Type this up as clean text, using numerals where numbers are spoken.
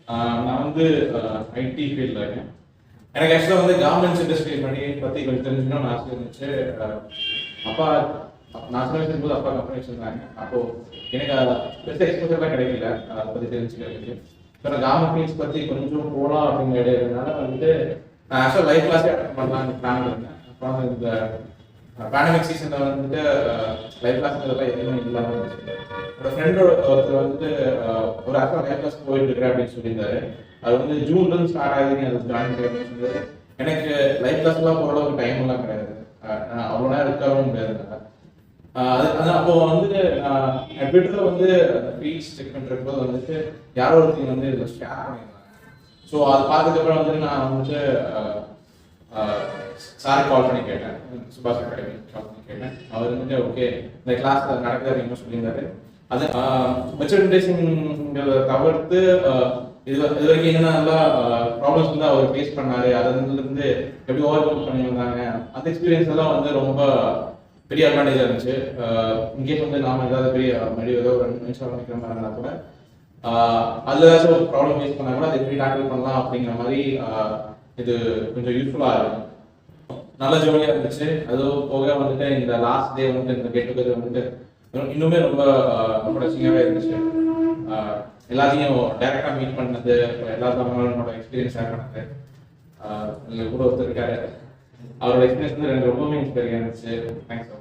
நான் வந்து ஐடி ஃபீல்டில் இருக்கேன். எனக்கு ஆக்சுவலாக வந்து கவர்மெண்ட்ஸ் இண்டஸ்ட்ரி பற்றி கொஞ்சம் தெரிஞ்சுக்கணும்னு ஆசை இருந்துச்சு. அப்பா நான் சின்ன வயசுல போது அப்பா கம்பெனி வச்சுருந்தாங்க. அப்போது எனக்கு பெருசாக எக்ஸ்போசர்லாம் கிடைக்கல அதை பற்றி தெரிஞ்சுக்கிறதுக்கு. இப்போ நான் கவர்மெண்ட் ஃபீல்ஸ் பற்றி கொஞ்சம் போகலாம் அப்படிங்கிற இடையிறதுனால வந்துட்டு நான் ஆக்சுவலாக லைஃப் கிளாஸே அட்டன் பண்ணலான்னு பிளான் இருந்தேன். அப்புறம் இந்த பேண்டமிக் சீசனில் வந்துட்டு லைஃப் கிளாஸ் இதெல்லாம் எதுவுமே இல்லாமல் இருந்துச்சு. என்னோட ஃப்ரெண்டோட ஒருத்தர் வந்துட்டு ஒரு ஆக்சுவலாக லைஃப் கிளாஸ் போயிட்டு இருக்கிறேன் அப்படின்னு சொல்லியிருந்தாரு. அது வந்து ஜூன்லேருந்து ஸ்டார்ட் ஆகுது, நீ அது ஜாயின் பண்ணி அப்படின்னு சொல்லிட்டு எனக்கு லைஃப் கிளாஸ்லாம் போகிற அளவுக்கு டைம் எல்லாம் கிடையாது. அவ்வளோ நேரம் இருக்கவும் முடியாது. அது அப்போ வந்து ட்விட்டரில் வந்து அந்த ஃபீல்ஸ் செக் பண்ணுறப்போ வந்துட்டு யாரோ ஒருத்தர் வந்து இதில் ஷேர் பண்ணியிருந்தாங்க. ஸோ அதை பார்த்ததுக்கப்புறம் வந்துட்டு நான் வந்துட்டு சார் கால் பண்ணி கேட்டேன், சுபாஷ் அகாடமி கால் பண்ணி கேட்டேன். அவர் வந்துட்டு ஓகே இந்த கிளாஸ் நடக்குது அப்படின்னு சொல்லியிருந்தாரு. அது மெச்சூரிட்டேஷன்ங்கிறத தவிர்த்து இது வரைக்கும் என்னென்ன ப்ராப்ளம்ஸ் வந்து அவர் ஃபேஸ் பண்ணாரு, அதுலேருந்து எப்படி ஓவர் கம் பண்ணி வந்தாங்க, அந்த எக்ஸ்பீரியன்ஸ் எல்லாம் வந்து ரொம்ப பெரிய அட்வான்டேஜாக இருந்துச்சு. இன்கேஸ் வந்து நாம ஏதாவது பெரிய ஏதோ ஒரு நிமிஷம் நினைக்கிற மாதிரி இருந்தால் கூட அதில் ஏதாச்சும் ஒரு ப்ராப்ளம் ஃபேஸ் பண்ணால் கூட அதை எப்படி டேக்கிள் பண்ணலாம் அப்படிங்கிற மாதிரி இது கொஞ்சம் யூஸ்ஃபுல்லாக இருக்கும். நல்ல ஜோலியாக இருந்துச்சு. அதுவும் போக வந்துட்டு இந்த லாஸ்ட் டே வந்துட்டு இந்த கெட் டுகெதர் வந்துட்டு இன்னுமே ரொம்ப டச்சிங்காகவே இருந்துச்சு. எல்லாத்தையும் டைரக்டாக மீட் பண்ணது, எல்லாத்தவங்களோட எக்ஸ்பீரியன்ஸ் ஷேர் பண்ணது. எங்கள் கூட ஒருத்தர் இருக்காரு, அவரோட எக்ஸ்பீரியன்ஸ் வந்து எனக்கு ரொம்பவே இன்ஸ்பைரிங்காக இருந்துச்சு. தேங்க்ஸ்.